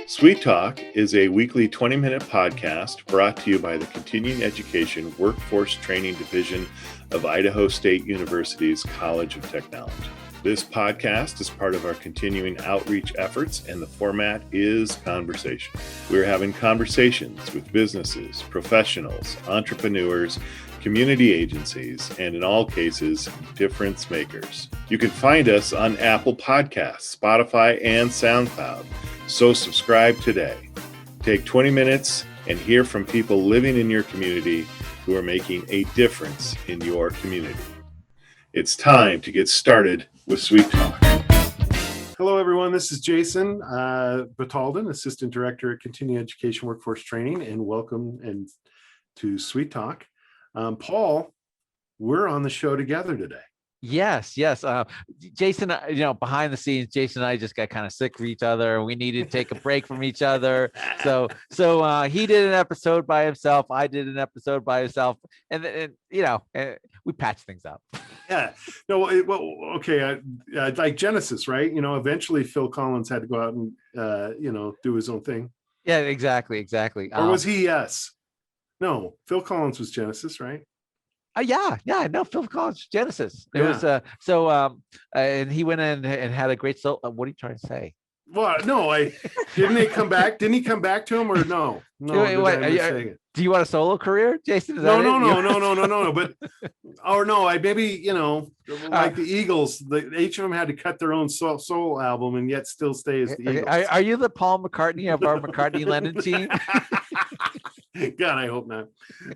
CEWT Talk is a weekly 20-minute podcast brought to you by the Continuing Education Workforce Training Division of Idaho State University's College of Technology. This podcast is part of our continuing outreach efforts, and the format is conversation. We're having conversations with businesses, professionals, entrepreneurs, community agencies, and in all cases, difference makers. You can find us on Apple Podcasts, Spotify, and SoundCloud. So subscribe today. Take 20 minutes and hear from people living in your community who are making a difference in your community. It's time to get started with CEWT Talk. Hello, everyone. This is Jason Batalden, Assistant Director at Continuing Education Workforce Training, and welcome to CEWT Talk. Paul, we're on the show together today. Yes. Jason, behind the scenes, Jason and I just got kind of sick of each other. We needed to take a break from each other. So he did an episode by himself. I did an episode by himself, and we patched things up. Yeah. No. Okay. Like Genesis, right? Eventually Phil Collins had to go out and do his own thing. Yeah. Exactly. Or was he? Yes. No. Phil Collins was Genesis, right? Yeah, no, Phil Collins, Genesis. It was and he went in and had a great solo. What are you trying to say? Well, no, didn't he come back? Didn't he come back to him or no? No. Do you want a solo career, Jason? No. But like the Eagles, each of them had to cut their own solo album and yet still stay as the Eagles. Are you the Paul McCartney of our McCartney-Lennon team? God, I hope not.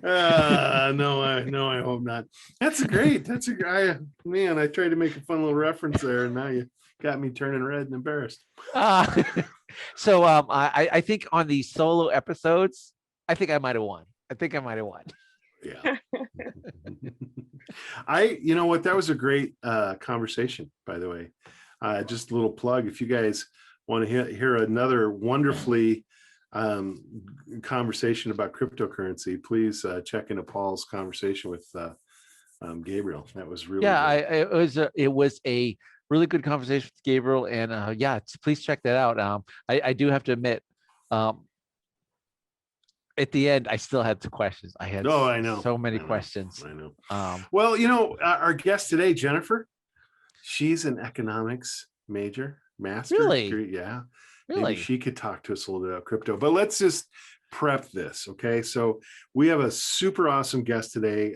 No, I hope not. That's great. Man, I tried to make a fun little reference there, and now you got me turning red and embarrassed. So I think on the solo episodes, I think I might have won. Yeah. You know what? That was a great conversation, by the way. Just a little plug. If you guys want to hear another wonderfully conversation about cryptocurrency, please check into Paul's conversation with Gabriel. That was really good. It was a really good conversation with Gabriel, and please check that out. I do have to admit, at the end I still had some questions. I had so many questions. I know. Well, our guest today, Jennifer, she's an economics master. Really? Yeah. Really? Maybe she could talk to us a little bit about crypto, but let's just prep this. Okay. So we have a super awesome guest today.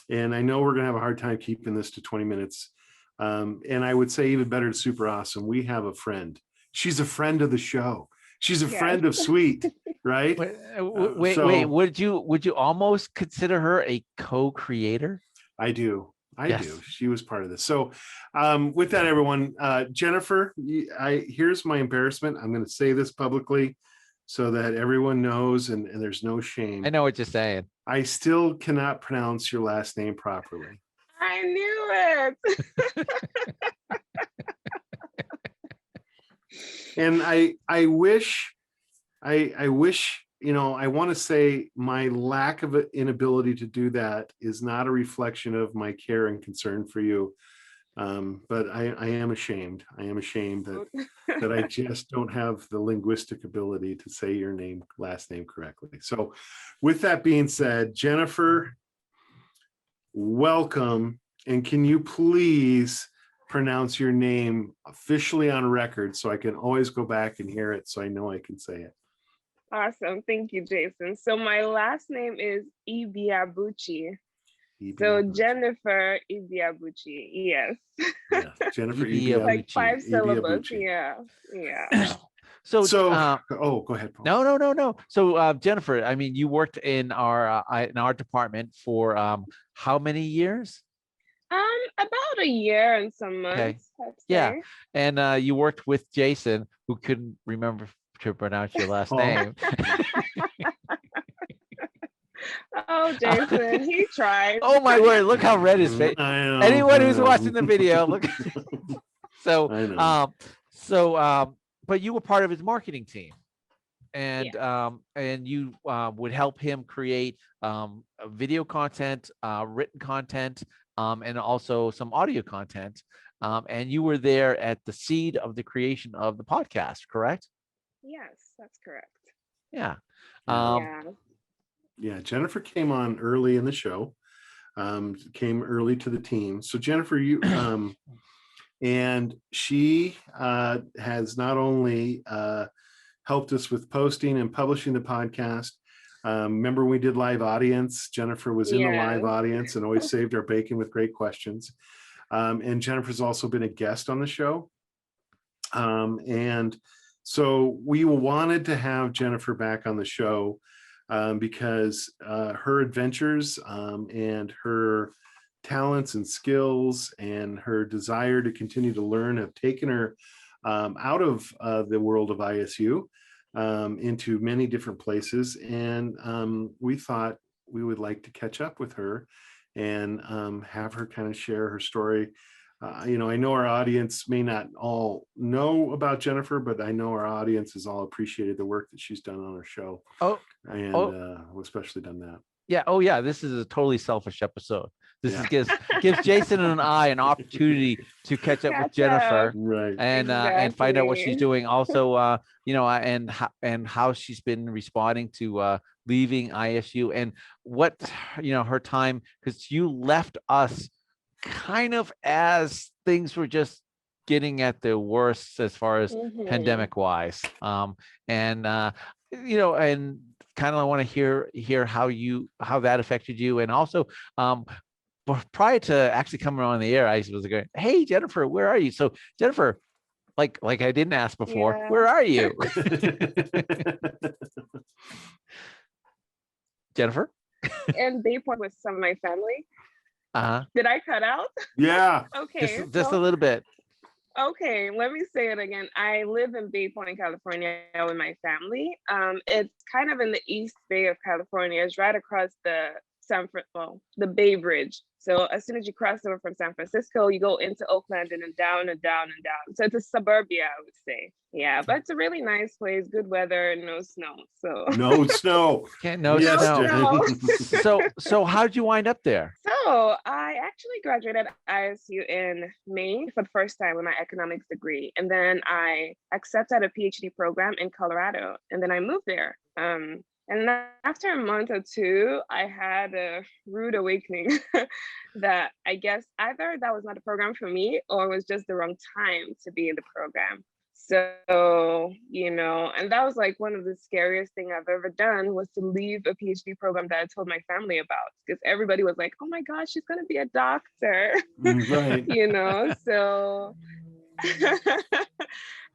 And I know we're going to have a hard time keeping this to 20 minutes. And I would say even better to super awesome. We have a friend. She's a friend of the show. She's a friend of CEWT, right? Wait. Would you almost consider her a co-creator? I do. She was part of this. So with that, everyone, Jennifer, here's my embarrassment. I'm going to say this publicly so that everyone knows and there's no shame. I know what you're saying. I still cannot pronounce your last name properly. I knew it. And I wish, I want to say my lack of inability to do that is not a reflection of my care and concern for you. But I am ashamed. that I just don't have the linguistic ability to say your last name correctly. So with that being said, Jennifer, welcome. And can you please pronounce your name officially on record so I can always go back and hear it so I know I can say it? Awesome. Thank you, Jason. So my last name is Ibeabuchi. So Jennifer Ibeabuchi. Yes. Yeah. Jennifer Ibeabuchi. Like 5 syllables. Yeah. So go ahead, Paul. No. So Jennifer, I mean, you worked in our department for how many years? About a year and some months. Okay. Yeah. And you worked with Jason, who couldn't remember to pronounce your last name. Oh, Jason, he tried. Oh my word! Look how red his face. Anyone who's watching the video, look. So, but you were part of his marketing team. and you would help him create video content, written content, and also some audio content. And you were there at the seed of the creation of the podcast, correct? Yes, that's correct. Yeah. Yeah. Yeah, Jennifer came on early in the show, came early to the team. So Jennifer, you and she has not only helped us with posting and publishing the podcast. Remember we did live audience? Jennifer was in the live Yes. audience and always saved our bacon with great questions. And Jennifer's also been a guest on the show. And so we wanted to have Jennifer back on the show because her adventures and her talents and skills and her desire to continue to learn have taken her out of the world of ISU into many different places. And we thought we would like to catch up with her and have her kind of share her story. I know our audience may not all know about Jennifer, but I know our audience has all appreciated the work that she's done on our show. We've especially done that. Yeah. Oh, yeah. This is a totally selfish episode. This gives Jason and I an opportunity to catch up with Jennifer, right? And find out what she's doing. Also, and how she's been responding to leaving ISU and what her time, because you left us kind of as things were just getting at the worst as far as pandemic wise, and kind of want to hear how that affected you. And also prior to actually coming on the air, I was going, hey Jennifer, where are you? So Jennifer, like I didn't ask before, where are you? Jennifer? And Bay Point with some of my family. Did I cut out? Yeah. Okay. Just a little bit. Okay, let me say it again. I live in Bay Point, California with my family. It's kind of in the East Bay of California. It's right across the the Bay Bridge. So as soon as you cross over from San Francisco, you go into Oakland and then down and down and down. So it's a suburbia, I would say. Yeah, but it's a really nice place, good weather, no snow. So no snow. No snow. So how'd you wind up there? So I actually graduated ISU in May for the first time with my economics degree. And then I accepted a PhD program in Colorado. And then I moved there. And after a month or two, I had a rude awakening that I guess either that was not a program for me or it was just the wrong time to be in the program. So, and that was like one of the scariest things I've ever done was to leave a PhD program that I told my family about because everybody was like, oh my gosh, she's going to be a doctor, right. So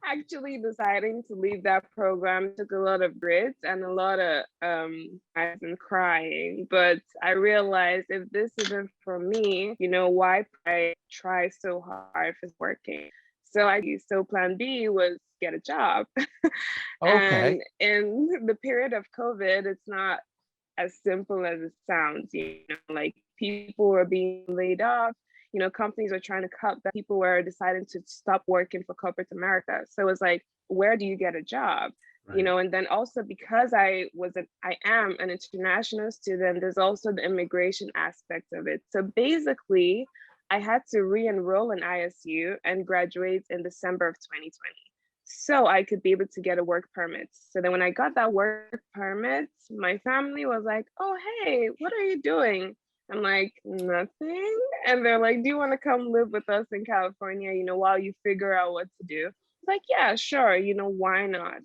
actually deciding to leave that program took a lot of grit and a lot of eyes and crying. But I realized if this isn't for me, why I try so hard for working? So plan B was get a job. Okay. And in the period of COVID, it's not as simple as it sounds, like people were being laid off. Companies were trying to cut back. People were deciding to stop working for corporate America. So it was like, where do you get a job? Right. And then also because I am an international student, there's also the immigration aspect of it. So basically, I had to re-enroll in ISU and graduate in December of 2020. So I could be able to get a work permit. So then when I got that work permit, my family was like, oh, hey, what are you doing? I'm like, nothing. And they're like, do you want to come live with us in California, while you figure out what to do? It's like, yeah, sure. Why not?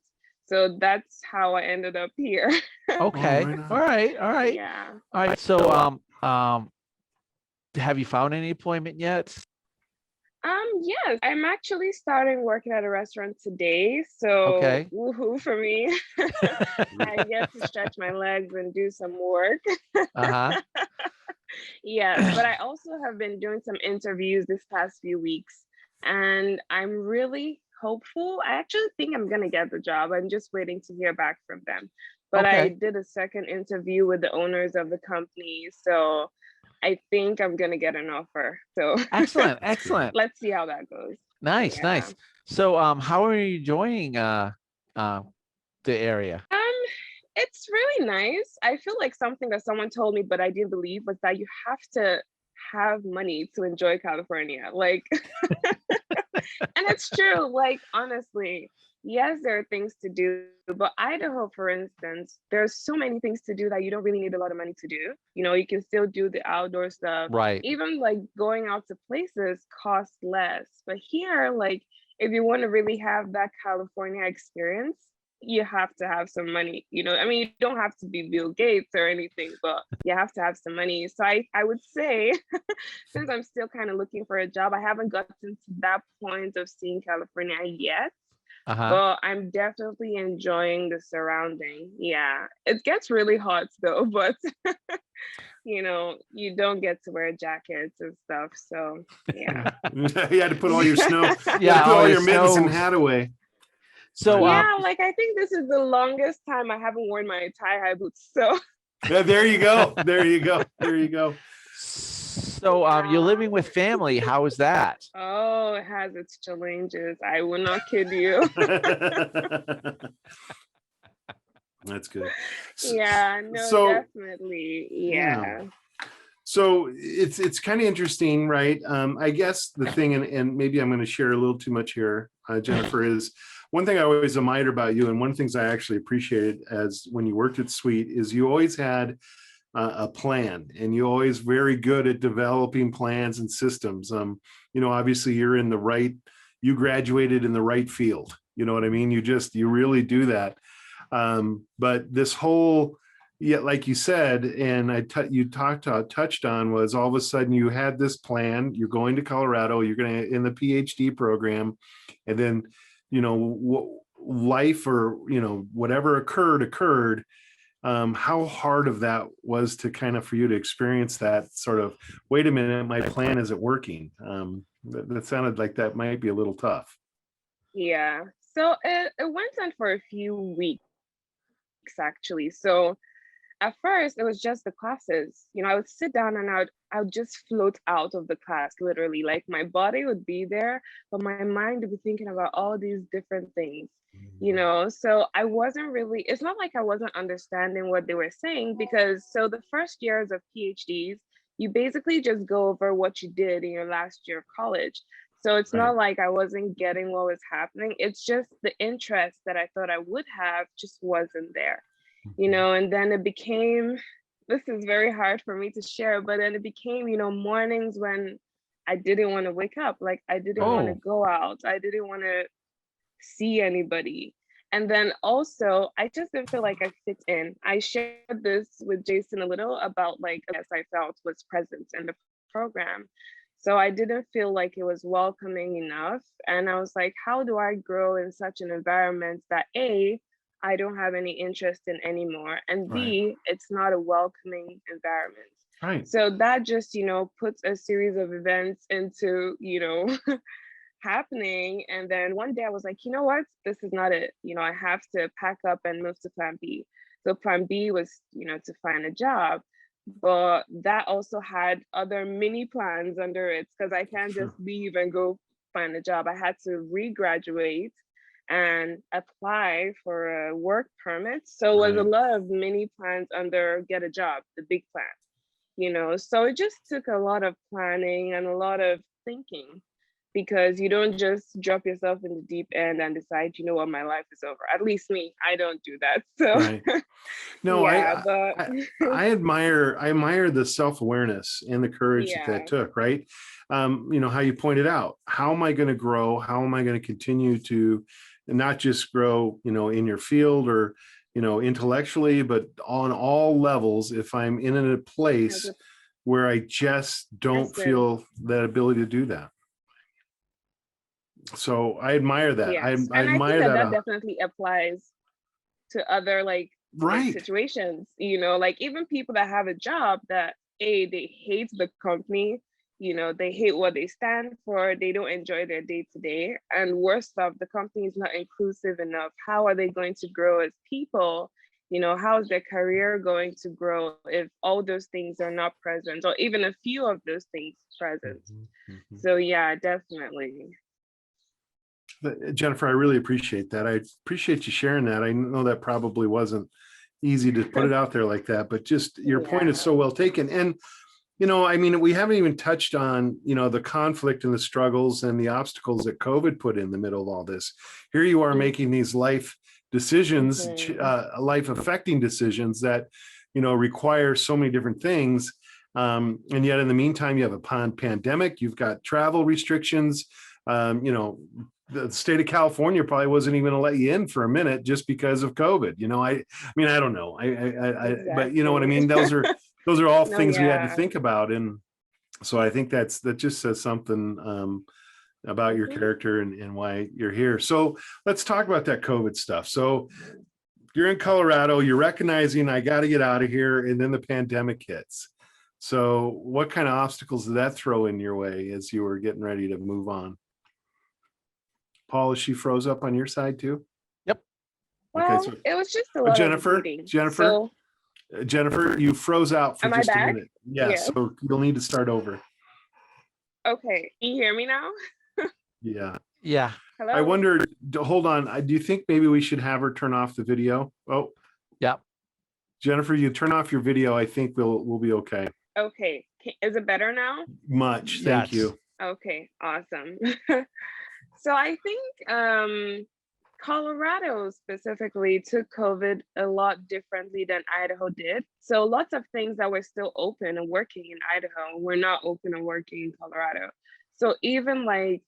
So that's how I ended up here. Okay. All right. Yeah. All right. So, have you found any employment yet? Yes, I'm actually starting working at a restaurant today. So woohoo for me. I get to stretch my legs and do some work. Yes, but I also have been doing some interviews this past few weeks and I'm really hopeful. I actually think I'm gonna get the job. I'm just waiting to hear back from them. But I did a second interview with the owners of the company. So I think I'm gonna get an offer. So excellent. Let's see how that goes. Nice. So how are you enjoying the area? It's really nice. I feel like something that someone told me, but I didn't believe, was that you have to have money to enjoy California. Like, and it's true. Like, honestly, yes, there are things to do, but Idaho, for instance, there's so many things to do that you don't really need a lot of money to do. You know, you can still do the outdoor stuff. Right. Even like going out to places costs less. But here, like, if you want to really have that California experience, you have to have some money. You know, I mean, you don't have to be Bill Gates or anything, but you have to have some money. So I would say, since I'm still kind of looking for a job, I haven't gotten to that point of seeing California yet. Uh-huh. But I'm definitely enjoying the surrounding. Yeah, it gets really hot though, but you know, you don't get to wear jackets and stuff. So yeah. You had to put all your snow, Yeah, put all all your your mittens and snows. hat away. So Yeah, like I think this is the longest time I haven't worn my tie-high boots. So Yeah, there you go. There you go. There you go. so you're living with family. How is that? oh, it has its challenges. I will not kid you. That's good. Yeah, no, So definitely. Yeah. So it's kind of interesting, right? I guess the thing, and maybe I'm going to share a little too much here, Jennifer, is one thing I always admired about you, and one of the things I actually appreciated as when you worked at CEWT, is you always had a plan, and you always very good at developing plans and systems. You know, obviously you're in the right, you graduated in the right field. You know what I mean? You really do that. But this whole, yeah, like you said, and you touched on, was all of a sudden you had this plan. You're going to Colorado. You're going to in the PhD program, and then, you know, life, or you know, whatever occurred. How hard of that was to kind of for you to experience that sort of, wait a minute, my plan isn't working. That sounded like that might be a little tough. Yeah. So it went on for a few weeks actually. So at first it was just the classes. You know, I would sit down and I would just float out of the class, literally. Like my body would be there, but my mind would be thinking about all these different things, you know. So I wasn't really, it's not like I wasn't understanding what they were saying, because so the first years of PhDs, you basically just go over what you did in your last year of college. So it's not like I wasn't getting what was happening. It's just the interest that I thought I would have just wasn't there, you know. And then it became, this is very hard for me to share, but then it became, you know, mornings when I didn't want to wake up. Like I didn't want to go out. I didn't want to see anybody. And then also, I just didn't feel like I fit in. I shared this with Jason a little about like, yes, I felt was present in the program. So I didn't feel like it was welcoming enough. And I was like, how do I grow in such an environment that A, I don't have any interest in anymore, and B, it's not a welcoming environment. Right. So that just, you know, puts a series of events into, you know, happening. And then one day I was like, you know what, this is not it. You know, I have to pack up and move to plan B. So plan B was, you know, to find a job. But that also had other mini plans under it, because I can't just leave and go find a job. I had to regraduate and apply for a work permit. So it was a lot of mini plans under get a job, the big plan, you know. So it just took a lot of planning and a lot of thinking, because you don't just drop yourself in the deep end and decide, you know what, my life is over. At least me, I don't do that. So no, yeah, I admire the self-awareness and the courage that took, right? You know, how you pointed out, how am I going to grow? How am I going to continue to not just grow, you know, in your field or, you know, intellectually, but on all levels, if I'm in a place where I just don't feel that ability to do that. So I admire that. Yes. I and admire I think that definitely applies to other like situations, you know, like even people that have a job that they hate the company, you know, they hate what they stand for, they don't enjoy their day-to-day, and worst off, the company is not inclusive enough. How are they going to grow as people? You know, how is their career going to grow if all those things are not present, or even a few of those things present? So yeah, definitely. Jennifer, I really appreciate that. I appreciate you sharing that. I know that probably wasn't easy to put it out there like that, but just your point is so well taken. And, I mean, we haven't even touched on, the conflict and the struggles and the obstacles that COVID put in the middle of all this. Here you are making these life decisions, life affecting decisions that, require so many different things. And yet in the meantime, you have a pandemic, you've got travel restrictions, the state of California probably wasn't even going to let you in for a minute just because of COVID. I mean, I don't know. But you know what I mean? Those are all things we had to think about. And so I think that just says something about your character and why you're here. So let's talk about that COVID stuff. So you're in Colorado, you're recognizing I got to get out of here. And then the pandemic hits. So what kind of obstacles did that throw in your way as you were getting ready to move on? Paul, is she froze up on your side too? Yep. Well, okay, so, it was just a lot Jennifer, of reading. Jennifer, you froze out for Am just I a back? minute. Yeah, Yeah. so you'll need to start over. Okay, can you hear me now? Yeah. Yeah. Hello? I wonder, hold on. Do you think maybe we should have her turn off the video? Oh, Yep. Jennifer, you turn off your video. I think we'll be okay. Okay, is it better now? Much. Thank Yes. you. Okay, awesome. So I think Colorado specifically took COVID a lot differently than Idaho did. So lots of things that were still open and working in Idaho were not open and working in Colorado. So even like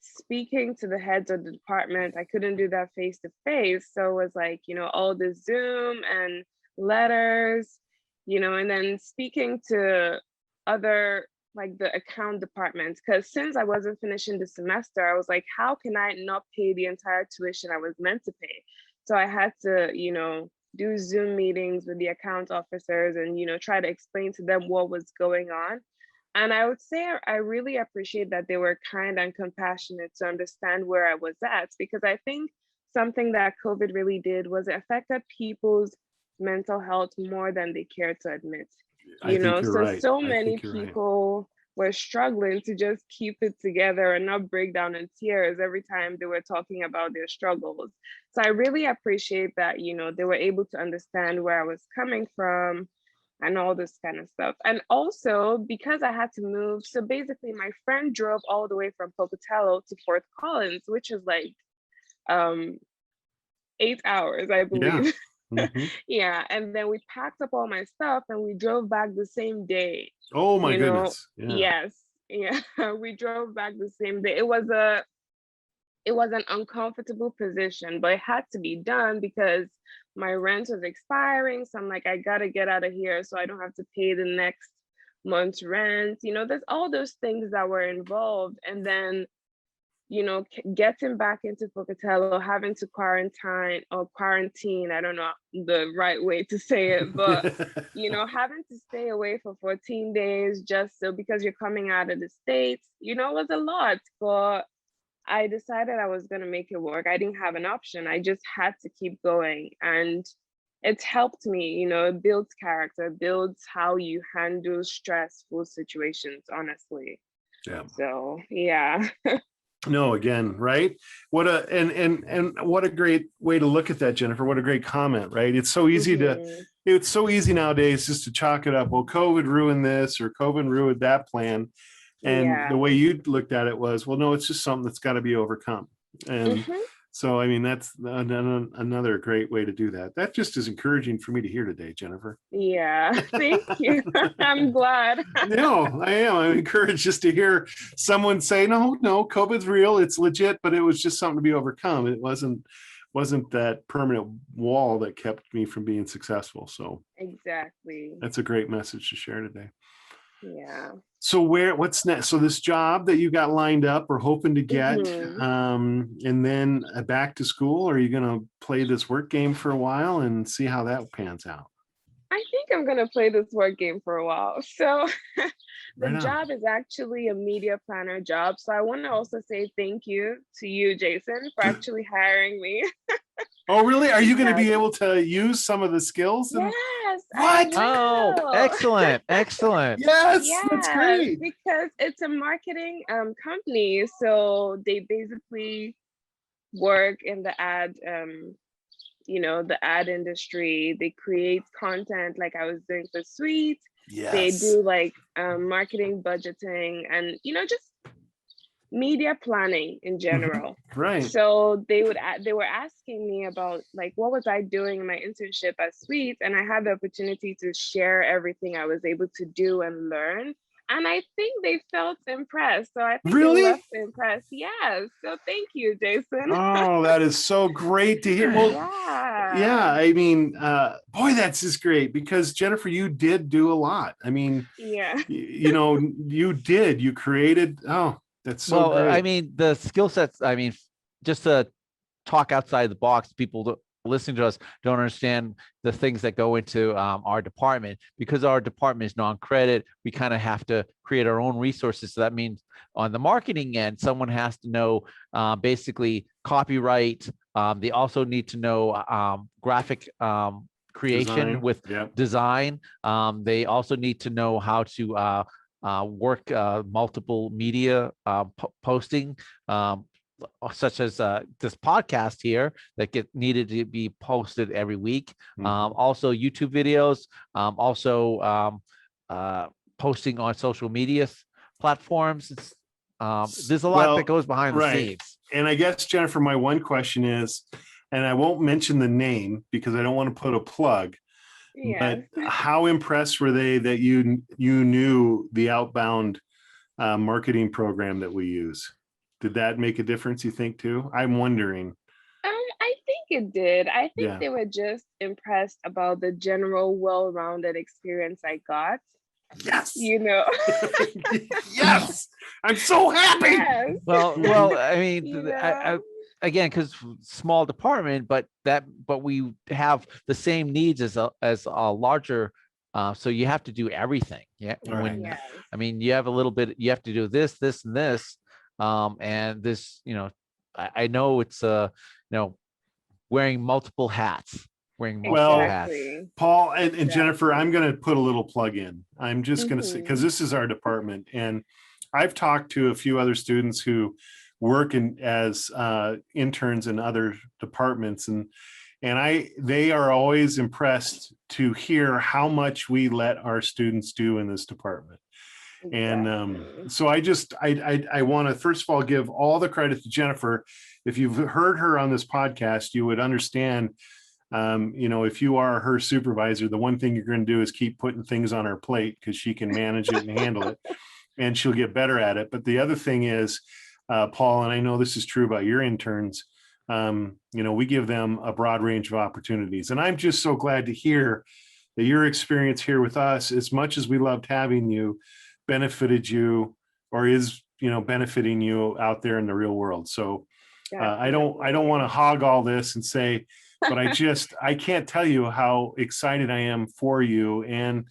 speaking to the heads of the department, I couldn't do that face to face. So it was like, all the Zoom and letters, and then speaking to other like the account departments, because since I wasn't finishing the semester, I was like, how can I not pay the entire tuition I was meant to pay? So I had to, do Zoom meetings with the account officers and, try to explain to them what was going on. And I would say I really appreciate that they were kind and compassionate to understand where I was at, because I think something that COVID really did was it affected people's mental health more than they care to admit. So many people were struggling to just keep it together and not break down in tears every time they were talking about their struggles. So I really appreciate that, they were able to understand where I was coming from and all this kind of stuff. And also because I had to move, so basically my friend drove all the way from Pocatello to Fort Collins, which is like 8 hours, I believe. Yeah. Mm-hmm. Yeah, and then we packed up all my stuff and we drove back the same day. Oh my goodness. Yeah. Yes, yeah, we drove back the same day. It was an uncomfortable position, but it had to be done because my rent was expiring. So I'm like, I gotta get out of here so I don't have to pay the next month's rent. There's all those things that were involved, and then getting back into Pocatello, having to quarantine, I don't know the right way to say it, but, having to stay away for 14 days just so because you're coming out of the States, it was a lot, but I decided I was going to make it work. I didn't have an option. I just had to keep going. And it's helped me, it builds character, builds how you handle stressful situations, honestly. Yeah. So, yeah. No, again, right? What a great way to look at that, Jennifer. What a great comment, right? It's so easy it's so easy nowadays just to chalk it up. Well, COVID ruined this or COVID ruined that plan. And the way you looked at it was, well, no, it's just something that's got to be overcome. And so, I mean, that's another great way to do that. That just is encouraging for me to hear today, Jennifer. Yeah, thank you. I'm glad. No, I am. I'm encouraged just to hear someone say, no, COVID's real. It's legit, but it was just something to be overcome. It wasn't that permanent wall that kept me from being successful. So exactly. That's a great message to share today. Yeah. So what's next? So this job that you got lined up or hoping to get, and then back to school, are you going to play this work game for a while and see how that pans out? I think I'm going to play this work game for a while. So the job is actually a media planner job. So I want to also say thank you to you, Jason, for actually hiring me. Oh, really? Are you going to be able to use some of the skills? Yes. What? Oh, excellent. Excellent. Yes, that's great. Because it's a marketing company. So they basically work in the ad, the ad industry. They create content like I was doing for CEWT. They Yes. do like marketing, budgeting, and just media planning in general. Right. So they were asking me about like what was I doing in my internship at CEWT, and I had the opportunity to share everything I was able to do and learn. And I think they felt impressed. So I think Really? they left impressed. Yes. So thank you, Jason. Oh, that is so great to hear. Well, yeah, I mean, boy, that's just great because Jennifer, you did do a lot. I mean, Yeah. you created, oh, that's so Well, great. I mean, the skill sets, I mean, just to talk outside the box, people listening to us don't understand the things that go into our department. Because our department is non-credit, we kind of have to create our own resources. So that means on the marketing end, someone has to know basically copyright. They also need to know graphic creation Design. with Yep. design. They also need to know how to work multiple media posting, such as this podcast here that needed to be posted every week. Also YouTube videos, also posting on social media platforms. There's a lot that goes behind the scenes. And I guess, Jennifer, my one question is, and I won't mention the name because I don't want to put a plug, Yes. but how impressed were they that you knew the outbound marketing program that we use? Did that make a difference, you think, too? I'm wondering. I think it did. I think Yeah. they were just impressed about the general well-rounded experience I got. Yes. Yes. I'm so happy. Yes. Well, I mean, Yeah. again, because small department, but we have the same needs as a larger. So you have to do everything. Yeah. Right. Yes. I mean, you have a little bit. You have to do this, and this, and this. I know it's wearing multiple hats. Exactly. Paul and Jennifer, I'm going to put a little plug in. I'm just going to say, because this is our department, and I've talked to a few other students who work as interns in other departments, and they are always impressed to hear how much we let our students do in this department. Exactly. And so I want to first of all give all the credit to Jennifer. If you've heard her on this podcast, you would understand. If you are her supervisor, the one thing you're going to do is keep putting things on her plate because she can manage it and handle it, and she'll get better at it. But the other thing is, Paul, and I know this is true about your interns, we give them a broad range of opportunities. And I'm just so glad to hear that your experience here with us, as much as we loved having you, benefited you or is, benefiting you out there in the real world. So I don't want to hog all this and say, but I can't tell you how excited I am for you and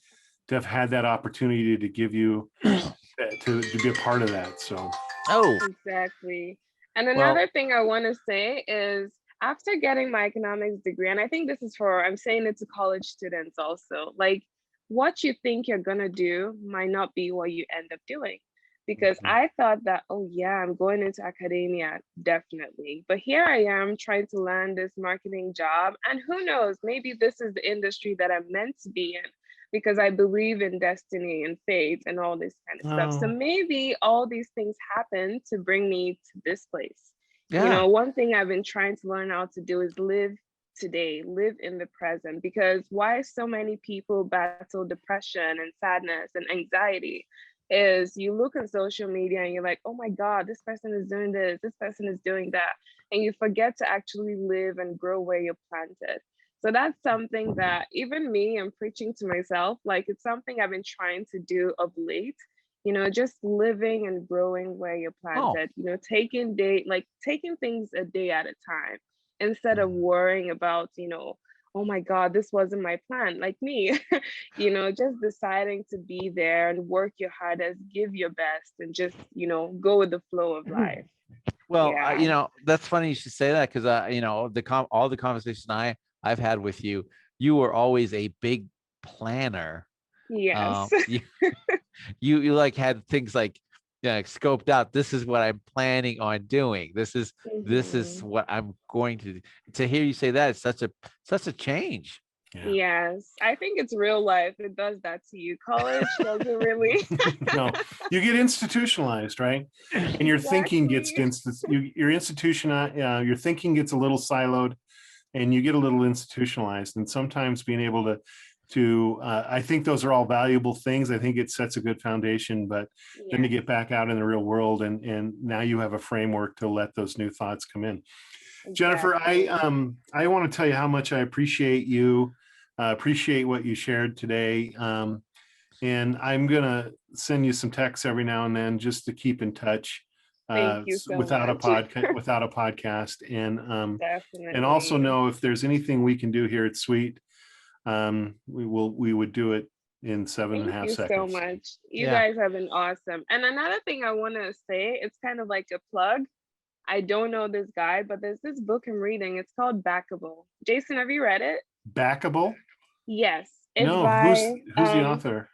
to have had that opportunity to give you to be a part of that. So. Oh, exactly. And another thing I want to say is after getting my economics degree, and I think this is I'm saying it to college students also, like what you think you're going to do might not be what you end up doing. Because I thought that, oh yeah, I'm going into academia, definitely. But here I am trying to land this marketing job. And who knows, maybe this is the industry that I'm meant to be in because I believe in destiny and fate and all this kind of stuff. So maybe all these things happen to bring me to this place. yeah. One thing I've been trying to learn how to do is live today, live in the present, because why so many people battle depression and sadness and anxiety is you look on social media and you're like, oh my God, this person is doing this person is doing that. And you forget to actually live and grow where you're planted. So that's something that even me, I'm preaching to myself, like it's something I've been trying to do of late, just living and growing where you're planted, taking things a day at a time instead of worrying about, oh my God, this wasn't my plan, like me, just deciding to be there and work your hardest, give your best, and just, go with the flow of life. Well, Yeah. that's funny you should say that because, all the conversation I've had with you, you were always a big planner. Yes. You like had things like scoped out. This is what I'm planning on doing. This is what I'm going to hear you say that. It's such a change. Yeah. Yes, I think it's real life. It does that to you. College doesn't really. No, you get institutionalized, right? And your thinking gets your your thinking gets a little siloed, and you get a little institutionalized. And sometimes being able to I think those are all valuable things. I think it sets a good foundation, but then to get back out in the real world, and now you have a framework to let those new thoughts come in. Jennifer, I want to tell you how much I appreciate you. Appreciate what you shared today. And I'm going to send you some texts every now and then just to keep in touch Thank you so without much. without a podcast. And Definitely. also know if there's anything we can do here at CEWT, we would do it in 7.5 seconds. Thank you so much. You guys have been awesome. And another thing I want to say, it's kind of like a plug. I don't know this guy, but there's this book I'm reading. It's called Backable. Jason, have you read it? Backable? Yes. It's no, by, who's the author?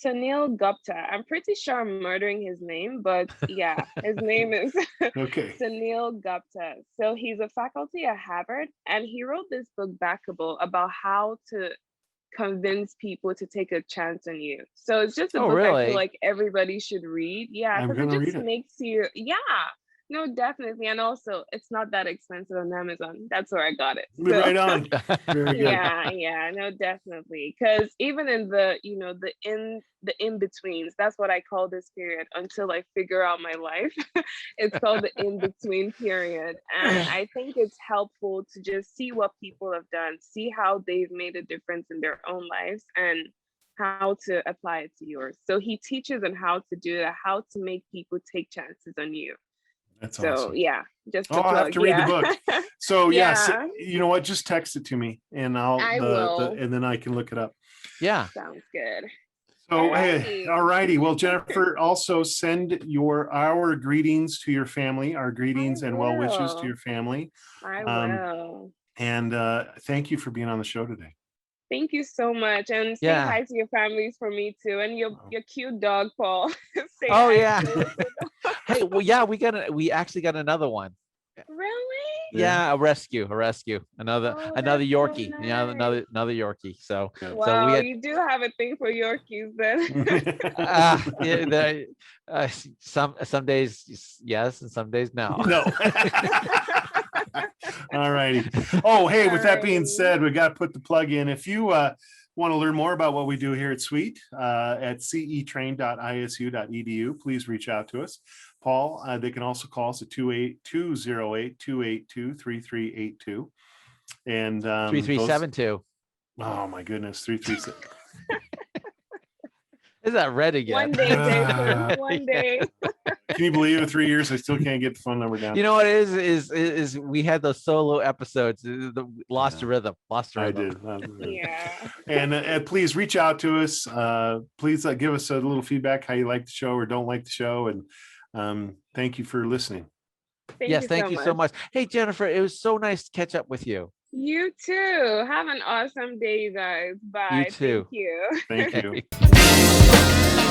Sunil Gupta. I'm pretty sure I'm murdering his name, but yeah, his name is Sunil Gupta. So he's a faculty at Harvard, and he wrote this book, Backable, about how to convince people to take a chance on you. So it's just a book I feel like everybody should read. Yeah, because it just makes you, no, definitely. And also, it's not that expensive on Amazon. That's where I got it. So, right on. Very good. Yeah, no, definitely. Because even in the, the in-betweens, that's what I call this period until I figure out my life. It's called the in-between period. And I think it's helpful to just see what people have done, see how they've made a difference in their own lives, and how to apply it to yours. So he teaches on how to do that, how to make people take chances on you. That's awesome. So just I'll have to read the book. So so, you know what? Just text it to me, and I will. And then I can look it up. Yeah, sounds good. So all righty. Well, Jennifer, also send our greetings to your family, our greetings and well wishes to your family. I will. And thank you for being on the show today. Thank you so much, and say hi to your families for me too, and your cute dog, Paul. Hey, well, we actually got another one. Really? Yeah, a rescue, another Yorkie, so nice. another Yorkie. So, wow, so you do have a thing for Yorkies then. Some days yes, and some days no. All righty. Oh, hey, with that being said, we got to put the plug in. If you want to learn more about what we do here at CEWT at cetrain.isu.edu, please reach out to us. Paul, they can also call us at 208-282-3382. And 3372. Oh my goodness, 337. Is that red again? One day, Jason. One day. Can you believe in 3 years I still can't get the phone number down? You know what it is we had those solo episodes, lost the rhythm. I did. Yeah. And please reach out to us. Please give us a little feedback how you like the show or don't like the show. And thank you for listening. Thank you so much. Hey, Jennifer, it was so nice to catch up with you. You too. Have an awesome day, you guys. Bye. You too. Thank you. Thank you.